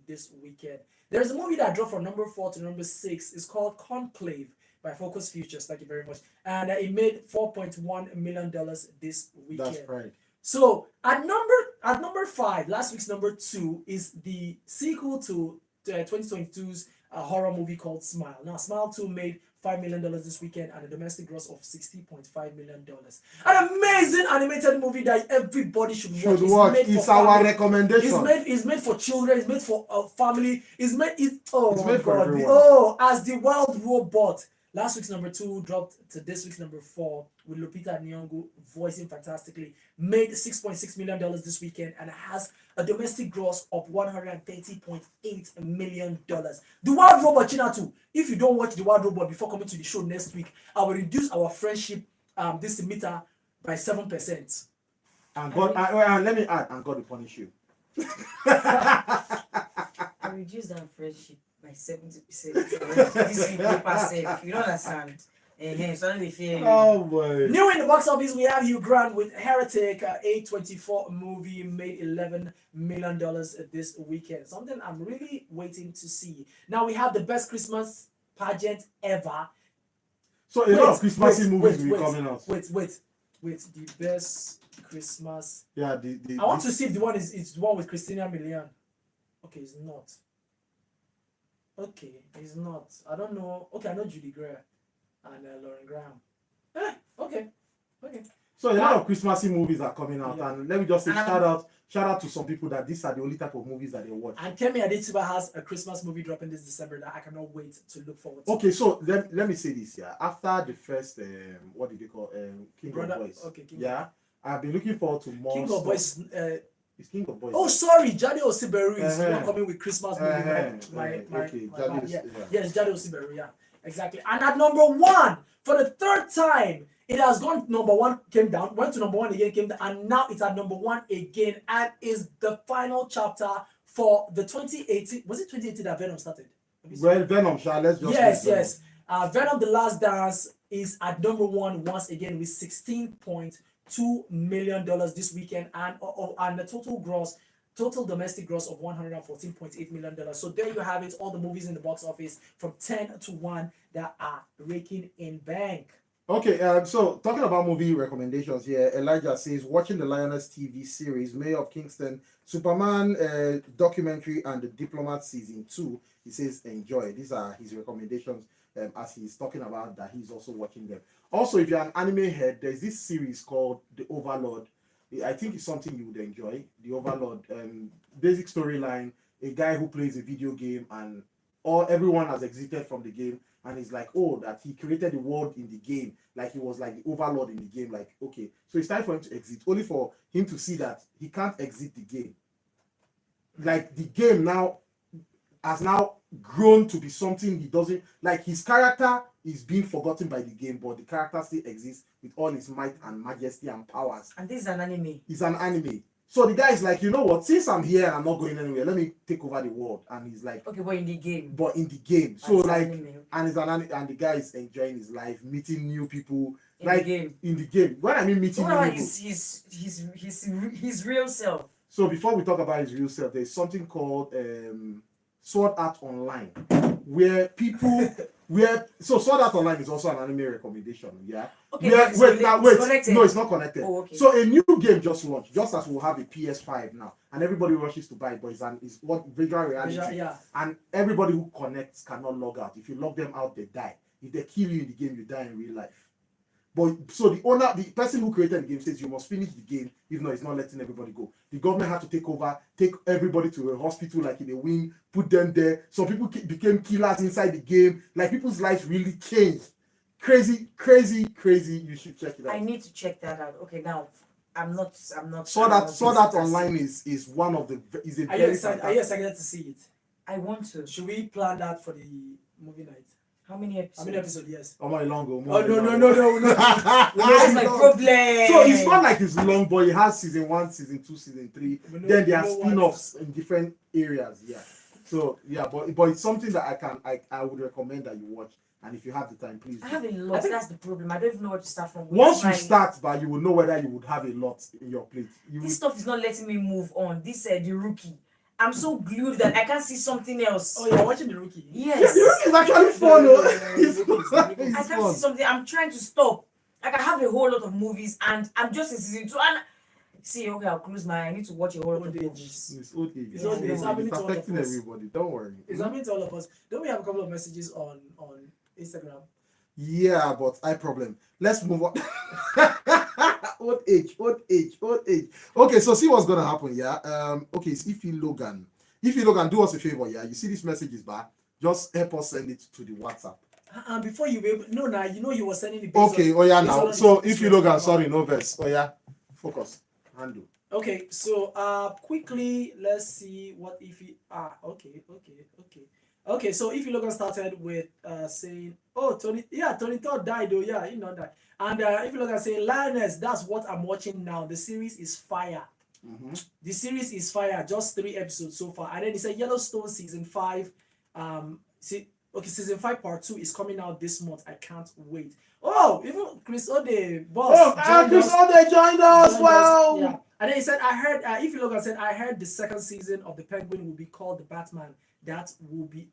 this weekend. There's a movie that dropped from number 4 to number 6. It's called Conclave by Focus Features. Thank you very much. And it made $4.1 million this weekend. That's right. So at number 5, last week's number 2 is the sequel to 2022's horror movie called Smile. Now, Smile 2 made $5 million this weekend and a domestic gross of $60.5 million. An amazing animated movie that everybody should watch. It's our recommendation. It's made for children. It's made for family. It's made for everyone. As the Wild Robot. Last week's number 2 dropped to this week's number 4 with Lupita Nyong'o voicing fantastically. Made $6.6 million this weekend and has a domestic gross of $130.8 million. The Wild Robot China 2. If you don't watch The Wild Robot before coming to the show next week, I will reduce our friendship this meter by 7%. And God, and let me add, and God will punish you. I reduced our friendship by 70%. This paper safe. You don't understand. Suddenly fear. Oh boy. New in the box office, we have Hugh Grant with Heretic, A24 movie, made $11 million this weekend. Something I'm really waiting to see. Now we have the best Christmas pageant ever. So a lot of Christmassy movies will be coming out. Wait, the best Christmas. Yeah, I want to see if the one is the one with Christina Milian. Okay, it's not. Okay, it's not. I don't know. Okay, I know Judy Greer. and Lauren Graham. Okay. So a lot of Christmassy movies are coming out, Yeah. and let me just say And shout out to some people that these are the only type of movies that they watch. And Kemi Adetiba has a Christmas movie dropping this December that I cannot wait to look forward to. Okay, so let me say this, yeah. After the first, what did they call King Brother- of Boys? okay, King yeah, I've been looking forward to more. King of stuff. Boys. It's King of Boys. Oh, sorry, Jade Osiberu is Uh-huh. one coming with Christmas movie. Okay, my Jade bad, is- yeah. yeah. Yes, Jade Osiberu, yeah, exactly. And at number one, for the third time, it has gone number one, came down, went to number one again, came down, and now it's at number one again, and is the final chapter for the 2018. Was it 2018 that Venom started? Well, Venom, let's just Yes. Venom: The Last Dance is at number one once again with $16.2 million this weekend, and the total domestic gross of $114.8 million. So there you have it, all the movies in the box office from 10 to 1 that are raking in bank. Okay, so talking about movie recommendations here, Elijah says watching the Lioness TV series, Mayor of Kingston, Superman documentary, and The Diplomat season 2. He says enjoy. These are his recommendations as he's talking about that he's also watching them. Also, if you're an anime head, there's this series called The Overlord. I think it's something you would enjoy. The Overlord, basic storyline: a guy who plays a video game and everyone has exited from the game, and he's like, oh, that he created the world in the game, like he was like the overlord in the game. Like, okay, so it's time for him to exit, only for him to see that he can't exit the game. Like, the game now has now grown to be something he doesn't like. His character is being forgotten by the game, but the character still exists with all his might and majesty and powers. And this is an anime. It's an anime. So the guy is like, you know what? Since I'm here and I'm not going anywhere, let me take over the world. And he's like, Okay, but in the game. but in the game. So It's like, anime, okay. and it's an anime, and the guy is enjoying his life, meeting new people. In like the game. in the game. When I mean meeting So new what about people. his real self? So before we talk about his real self, there's something called Sword Art Online, where people so Sword Art Online is also an anime recommendation, yeah. Okay, Wait, it's connected. no, it's not connected. Oh, okay. So a new game just launched, just as we'll have a PS5 now, and everybody rushes to buy it, but it's what virtual reality, Yeah. and everybody who connects cannot log out. If you log them out, they die. If they kill you in the game, you die in real life. But so the person who created the game says you must finish the game, if not, it's not letting everybody go. The government had to take over, take everybody to a hospital like in a wing, put them there. Some people became killers inside the game. Like, people's lives really changed. Crazy. You should check it out. I need to check that out. Okay, now I'm not. Sword Art Online is one of the is a Are you very excited to see it? I want to. Should we plan that for the movie night? How many episodes? How many episodes? Yes. Oh my long Oh no. That's my problem. So it's not like it's long, but it has season 1, season 2, season 3. We know- Then there are we know spin-offs in different areas. Yeah. So yeah, but it's something that I would recommend that you watch. And if you have the time, please. I have a lot. That's the problem. I don't even know where to start from. Once you start, but you will know whether you would have a lot in your plate. This stuff is not letting me move on. This the Rookie. I'm so glued that I can't see something else. Oh, you're watching The Rookie? Yes. The Rookie is actually fun. I can't see something. I'm trying to stop. Like, I have a whole lot of movies and I'm just in season 2 and see, okay, I'll close my. I need to watch a whole lot of movies. It's old age. It's old age. It's happening It's to all of affecting us. everybody. Don't worry. It's happening to all of us. Don't we have a couple of messages on Instagram? Yeah, but eye problem. Let's move on. Old age. Okay, so see what's gonna happen. Yeah. Okay, it's Ify Logan, do us a favor. Yeah, you see this message is back. Just help us send it to the WhatsApp. Before you were no, now you know you were sending it. Okay. Oh yeah. based Now, on so this Ify Logan, sorry, no verse. Oh yeah. Focus. Handle. Okay, so quickly let's see what Ify. Okay. So Ify Logan started with saying, "Oh, Tony Todd died. Oh yeah, he not died." And Ify Logan saying, "Lioness, that's what I'm watching now. The series is fire. The series is fire. Just 3 episodes so far." And then he said, "Yellowstone season 5. Season 5 part 2 is coming out this month. I can't wait." Oh, even Chris Ode, boss. Chris Ode joined us. Wow. Yeah. And then he said, "I heard." Ify Logan said, "I heard the second season of the Penguin will be called the Batman. That will be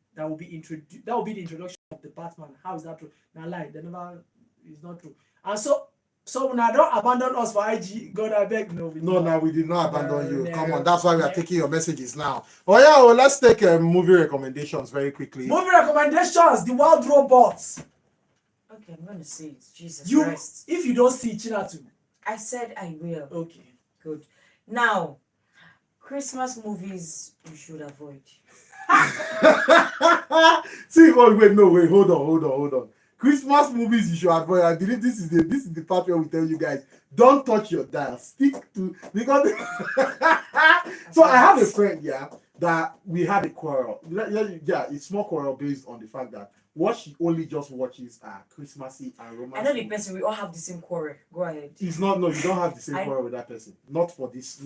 introduced. That will be the introduction of the Batman. How is that true? Now, lie. It's not true. And so now don't abandon us for IG. God, I beg. No, we did not abandon you. No. Come on, that's why we are taking your messages now. Oh yeah, let's take movie recommendations very quickly. Movie recommendations. The Wild Robots. Okay, I'm gonna see it. Jesus You, Christ. if you don't see Chinatu, I said I will. okay. Good. Now, Christmas movies you should avoid. See, wait, hold on. Christmas movies you should avoid. I believe this is the part where we tell you guys don't touch your dial. Stick to because. So I have a friend, that we had a quarrel. Yeah, it's small quarrel based on the fact that what she only just watches are Christmassy and romance. I know the movies. person. We all have the same quarrel. Go ahead. It's not. No, you don't have the same I- quarrel with that person. Not for this.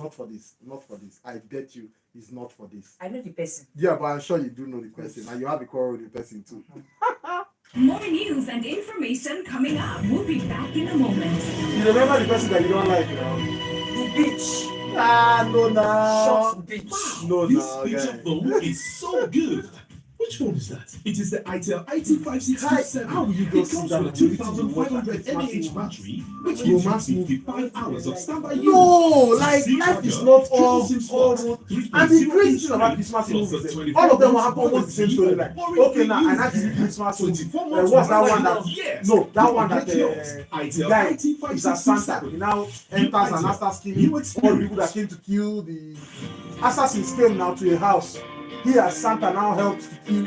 I bet you it's not for this. I know the person. Yeah, but I'm sure you do know the person, and you have a quarrel with the person too. More news and information coming up. We'll be back in a moment. You remember the person that you don't like, The bitch. No, Short bitch. No, This no, feature guy. phone is so good. Which phone is that? It is the ITEL IT5627. How will you go It see comes that with a movie? 2500 mAh battery, which gives Romance you movie. 55 hours of standby use. No, like See life is charger, not triple all. SIM slot, 3.0 And the crazy thing about inch Christmas screen, movies, plus a all of them 24 will have almost the same story. Like, warranty okay, now use. and that's the Christmas movie. 24 months What's that warranty. one that? Yes. No, that You one can that get yours. the ITEL guy is a Santa. He now enters and now starts killing all the people that came to kill the assassins. Came now to a house. He as Santa now helped to kill.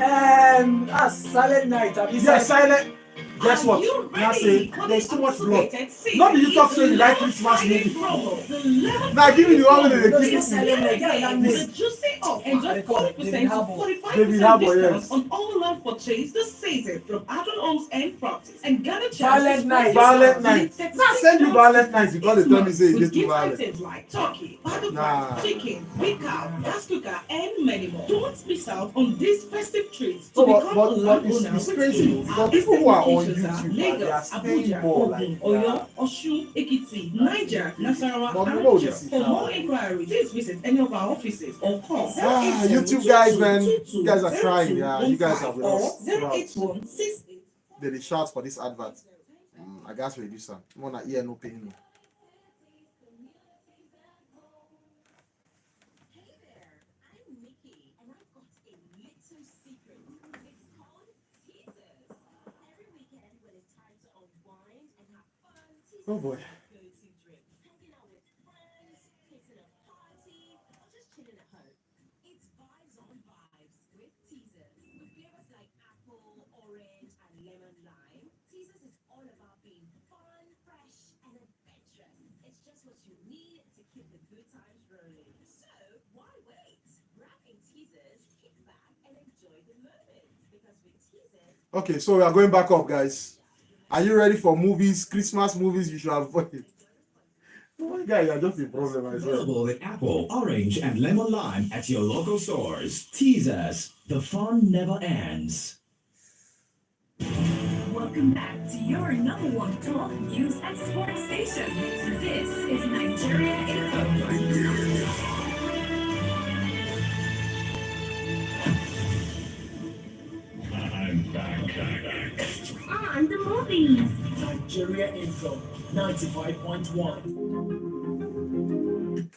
Silent Night. Have you Yeah, seen- silent. Guess what? You Now ready? say Coming there's too up much to blood. rated C. Not that you talk It's so you like Level Christmas Friday movie. promo. The Level Now giving you all of Friday the No, giving it's Silent Night. Yeah, that With a name. juicy offer. Enjoy They call it 40% David to Harbour. 45% David Harbour, discount yes. on all land purchase this season from adult homes and properties. And Ghana Violent Night. Violent Night. Now send you Violent Night because they tell me say you with get too gift violent. items like turkey, bag of Nah. rice, chicken, big cow, gas cooker, and many more. Don't miss out on these festive treats to No, become a but landowner it's with crazy ease. because Our people who are on locations YouTube, are they are Lagos, staying Abuja, more Ogun, like Oyo, Osun, Ekiti, Niger, Nasarawa, But and we know Jos. this is For now. more inquiries, please visit any of our offices or call YouTube guys, man, you guys are trying. Yeah, you guys are with or us. 08168. They shout for this advert. I guess we do some. More na ear no pain. Hey there, I'm Nikki, and I've got a little secret. It's called teasers. Every weekend, when it's time to unwind and have fun, teasers Oh boy. is my go-to drink. Hanging out with friends, tasting a party, or just chilling at home. It's vibes on vibes with teasers. With flavors like apple, orange, and lemon lime, teasers is all about being fun, fresh, and adventurous. It's just what you need to keep the good times rolling. So, why wait? Grab a teasers, kick back, and enjoy the moment. Because with teasers, Okay, so we are going back up, guys. Are you ready for movies? Christmas movies you should avoid. Oh my God, you're just a problem, I swear. Available in apple, orange, and lemon lime at your local stores. Teasers. The fun never ends. welcome back to your number one talk news and sports station. This is Nigeria Info. I'm back. On the movies. Nigeria Info 95.1.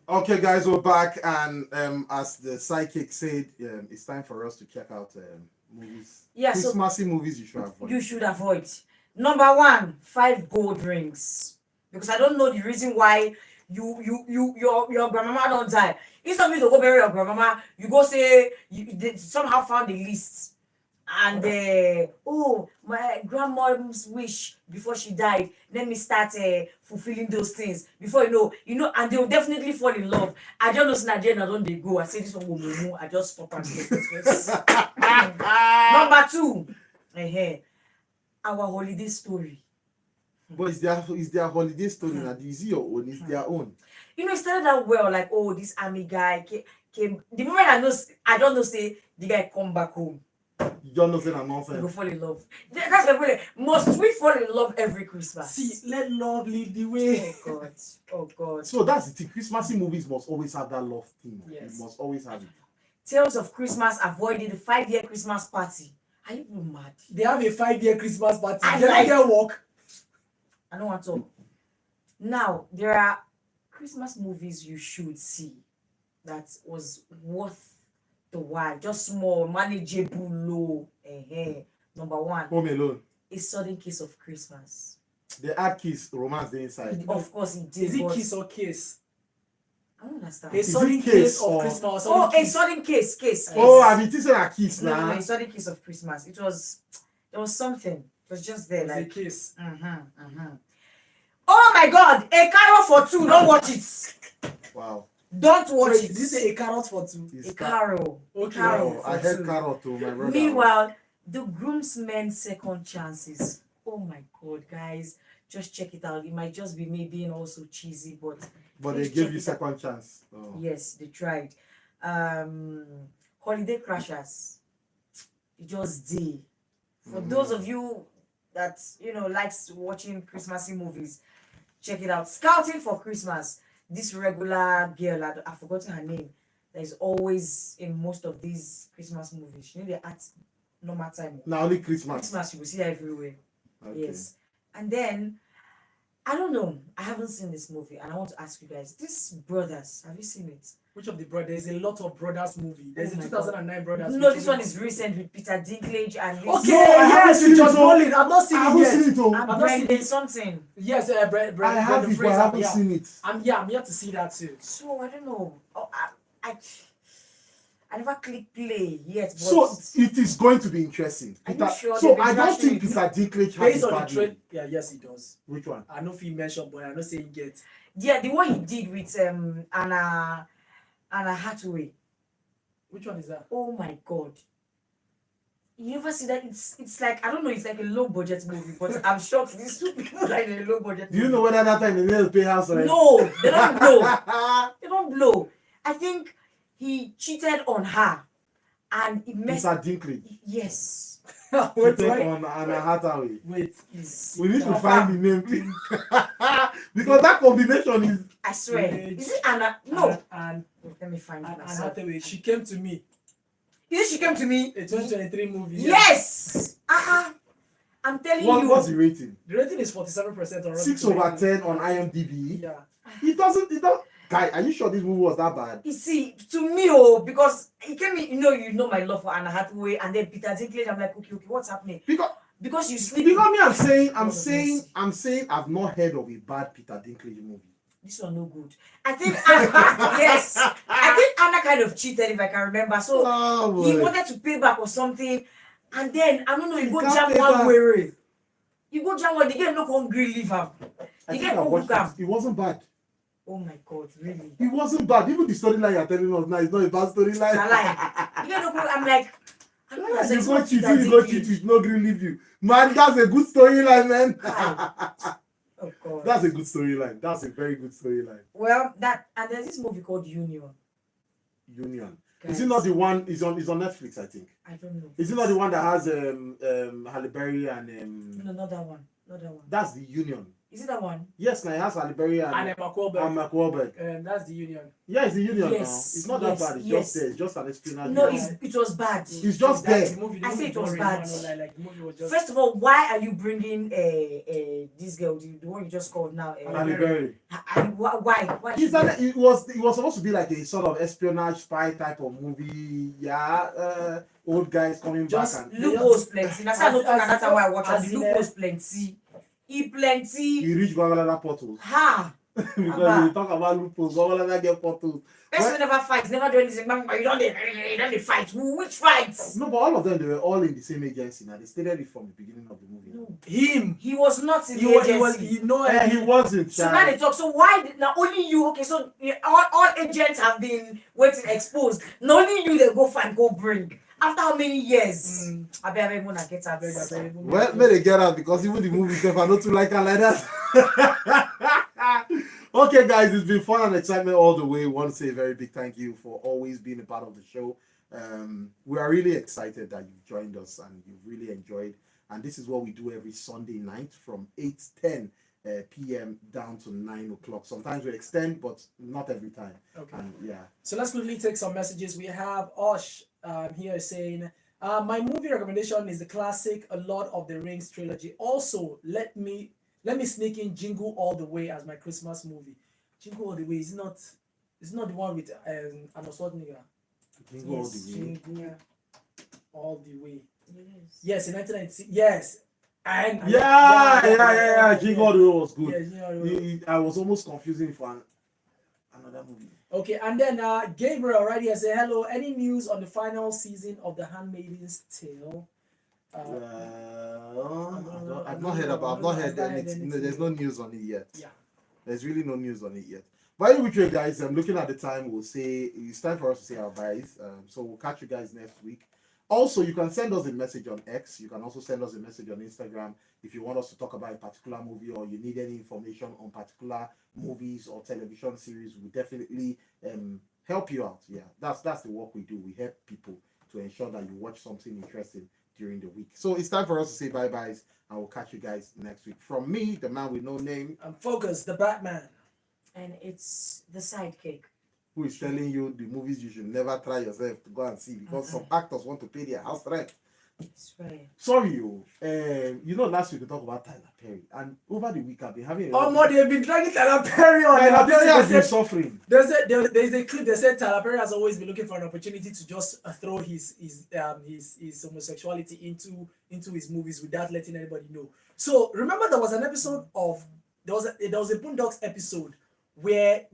Okay, guys, we're back, and as the psychic said, it's time for us to check out movies. Yeah, so Christmassy movies you should avoid. you should avoid. Number one, 5 gold rings. Because I don't know the reason why your grandmama don't die. Instead of you to go bury your grandmama, you go say they somehow found a list. And oh, my grandmom's wish before she died. Let me start fulfilling those things. Before you know, and they will definitely fall in love. I don't know, Nigeria, don't they go? I say this one will move. I just stop and say this. Number 2, our holiday story. But it's their holiday story now. Is it your own? It's their own. You know, it started out well, like, oh, this army guy came. The moment I don't know, say the guy come back home. You don't know saying I'm We nonsense. go fall in love. That's the point. Must we fall in love every Christmas? See, let love lead the way. Oh God. Oh God. So that's the thing. Christmassy movies must always have that love theme. Yes. You must always have it. Tales of Christmas avoided the 5-year Christmas party. Are you mad? They have a 5-year Christmas party. I They like- don't get work. I don't want to. Now, there are Christmas movies you should see that was worth the while. Just small, manageable, low. Number 1, Home Alone. A Sudden Kiss of Christmas. They add kiss, romance the inside. Of course it did. Is it but kiss or kiss? I don't understand. A Is sudden it kiss kiss of or- Christmas. Oh, sudden A kiss. Sudden Kiss. Oh, I mean, this is a kiss No, now. A Sudden Kiss of Christmas. It was something. It was just there, It's a like. kiss. Oh my God! A Carol for 2. Don't watch it. Wow. Don't watch Wait, it. did you say a carrot for 2? It's A Carol. Okay. Carol Oh, I for heard 2. carrot to my brother. Meanwhile, the groomsmen's second chances. Oh my God, guys, just check it out. It might just be me being also cheesy, but But they please gave check you it out. second chance. Oh. Yes, they tried. Holiday Crashers. It just did. For those of you that likes watching Christmassy movies, check it out. Scouting for Christmas. This regular girl, I've forgotten her name, that is always in most of these Christmas movies. She they act normal time. Now only Christmas. Christmas, you will see her everywhere. Okay. Yes. And then, I don't know. I haven't seen this movie, and I want to ask you guys. These brothers, have you seen it? Which of the brothers? There's a lot of brothers movie. There's Oh a my 2009 brothers. No, with this Jimmy- one is recent with Peter Dinklage and Okay, No, I haven't yes, seen with Josh it, oh. Brolin. I've not seen I it haven't yet. seen it. Oh. and I've not seen Brendan it. something. Yes, I have Brendan it, but I Fraser. haven't Yeah. seen it. I'm here to see that too. So I don't know. Oh, I never click play yet. But So it is going to be interesting. Are you Peter, sure so they've been I don't rushing think it? Peter Dinklage has Based a on the bad trade, movie. yeah, yes, he does. Which one? I know if he mentioned, but I know saying get. yeah, the one he did with Anna Hathaway. Which one is that? Oh my God. You never see that? It's like, I don't know, it's like a low budget movie, but I'm shocked these two people are in a low budget Do you movie. know whether that time they need to pay house rent? No, they don't blow. They don't blow. I think he cheated on her and it messed. Peter Dinklage. Yes. Wait, Cheated wait, on Anna Hathaway. wait. We need to Confirm. find the name. Because that combination is I swear. Wait. Is it Anna? No. And Let me find it Anne myself. Hathaway, she came to me. Is it she came to me? A 2023 movie. Yeah. Yes. I'm telling you. what's the rating? The rating is 47% on Rotten 6 over Tomatoes. 10 on IMDb. Yeah. It doesn't. Guy, are you sure this movie was that bad? You see, to me, because he came in, you know my love for Anna Hathaway, and then Peter Dinklage. I'm like, okay, what's happening? Because you sleep. Because me, I'm Oh, saying I've not heard of a bad Peter Dinklage movie. This one no good. I think yes. I think Anna kind of cheated, if I can remember. So Oh, he boy. wanted to pay back or something, and then I don't know. He You go can't jam pay one back. way. You go jam one. The girl no hungry leave him. I The think girl I no watched cook am. it. It wasn't bad. Oh my God, really? It wasn't bad. Even the storyline you're telling us now is not a bad storyline. I lie. The girl no cook. I'm like, I don't know. Yeah, It's you not go cheat, Peter you go Dinklage. cheat with no green leave you. Man, that's a good storyline, man. Oh God. That's a good storyline. That's a very good storyline. Well, and there's this movie called Union. Union. Guys, Is it not the one? Is on Netflix, I think. I don't know. Is it not the one that has Halle Berry and No, not that one. Not that one. That's the Union. Is it that one? Yes, now it has Halle Berry and Emma Colbert. Mark Wahlberg. That's the Union. Yeah, it's the Union Yes, now. It's not yes, that bad. It's yes. just there. It's just an espionage. No, drama. it was bad. It's just That's there. the movie. The I movie say it was boring, bad. no, like the movie was just. First of all, why are you bringing this girl, the one you just called now? Halle Berry. Why? It was supposed to be like a sort of espionage spy type of movie. Yeah, old guys coming Just back and Loopholes plenty. That's As- why I watch as it. The in, loopholes plenty. He plenty. you reach Gwagwalada portals. Ha! Because you talk about loopholes, Gwagwalada get portals. Person never fights, never do anything. You don't fight. Which fights? No, but all of them, they were all in the same agency. Now they stated it from the beginning of the movie. No. Him. He was not in He the was. agency. You know. He wasn't. So now they talk. So why now only you? Okay, so all agents have been waiting exposed. Now only you they go find, go bring. After how many years? I bet I'm gonna get out. Well, may they get out because even the movie stuff I not too like her like that. Okay, guys, it's been fun and excitement all the way. I want to say a very big thank you for always being a part of the show. We are really excited that you've joined us and you've really enjoyed. And this is what we do every Sunday night from 8:10 p.m. down to 9 o'clock. Sometimes we extend, but not every time. Okay. And yeah. So let's quickly take some messages. We have Osh here saying, my movie recommendation is the classic A Lord of the Rings trilogy. Also, let me sneak in Jingle All the Way as my Christmas movie. Jingle All the Way is not the one with Arnold Schwarzenegger. Jingle all the way. Jingle All the Way. Yes, in 1996. Yes. And King Audio was good. Yeah, King Audio. I was almost confusing for another movie. Okay, and then Gabriel right here say hello. Any news on the final season of The Handmaid's Tale? I've not heard anything. No, there's no news on it yet. Yeah. There's really no news on it yet. But anyway, guys, I'm looking at the time. We'll say it's time for us to say our byes. So we'll catch you guys next week. Also, you can send us a message on X. You can also send us a message on Instagram if you want us to talk about a particular movie or you need any information on particular movies or television series. We definitely help you out. Yeah, that's the work we do. We help people to ensure that you watch something interesting during the week. So it's time for us to say bye-byes, and we'll catch you guys next week. From me, the man with no name. I'm Focus, the Batman. And it's the sidekick. Who is telling you the movies you should never try yourself to go and see because some actors want to pay their house rent. That's right. Sorry, you. Last week we talked about Tyler Perry, and over the week I've been having. They've been dragging Tyler Perry on. Tyler Perry has been suffering. There's a clip. They said Tyler Perry has always been looking for an opportunity to just throw his homosexuality into his movies without letting anybody know. So remember, there was an episode of there was a Boondocks episode where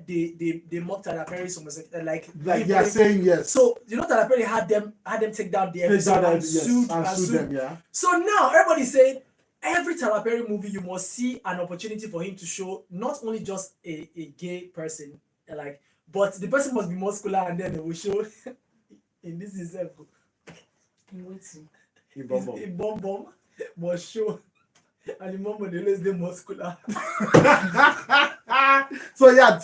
they mocked Tyler Perry's homosexuality, like they are saying yes. So Tyler Perry had them take down the episode and sued them. Yeah. So now everybody's saying every Tyler Perry movie you must see an opportunity for him to show not only just a gay person, but the person must be muscular, and then they will show in this example. In Bomb must show. And the moment they lose the muscular. But not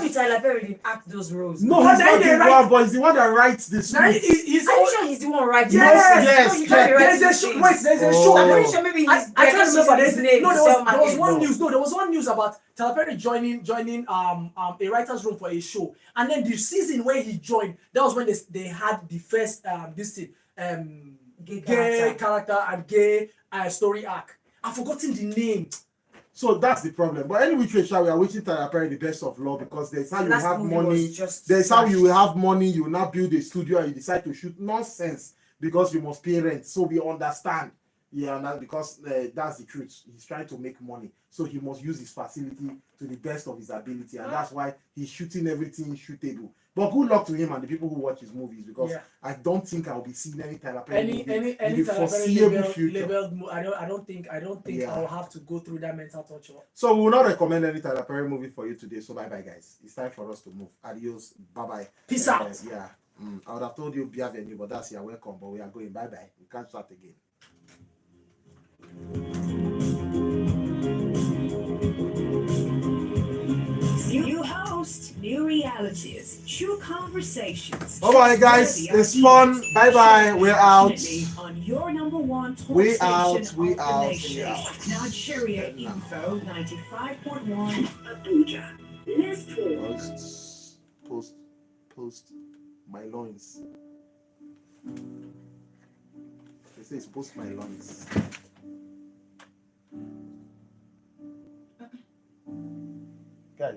with Tyler Perry did act those roles. No, he's not the one, but he's the one that writes the script. Are you sure he's the one writing? Yes. There's a show. I'm pretty sure maybe I can't remember his name. There was one news about Tyler Perry joining a writer's room for a show, and then the season where he joined, that was when they had the first gay character and gay story arc. I've forgotten the name. So that's the problem. But anyway, we are wishing Tyler Perry the best of luck because there's how you have money. There's how you will have money. You will not build a studio and you decide to shoot nonsense because you must pay rent. So we understand. Yeah, because that's the truth. He's trying to make money. So he must use his facility to the best of his ability. And that's why he's shooting everything shootable. But good luck to him and the people who watch his movies because I don't think I'll be seeing any Tyler Perry movie in the foreseeable future. I don't think I'll have to go through that mental torture. So we will not recommend any Tyler Perry movie for you today. So bye-bye, guys. It's time for us to move. Adios. Bye-bye. Peace out. Yeah. I would have told you bienvenue, but that's your welcome. But we are going. Bye-bye. We can't start again. New host, new realities, true conversations. Bye-bye, guys. It's fun. Bye-bye. We're out. On your number one talk We station out. Nigeria Info 95.1 Abuja. Let's Post my loins. They say it's post my loins. Guys,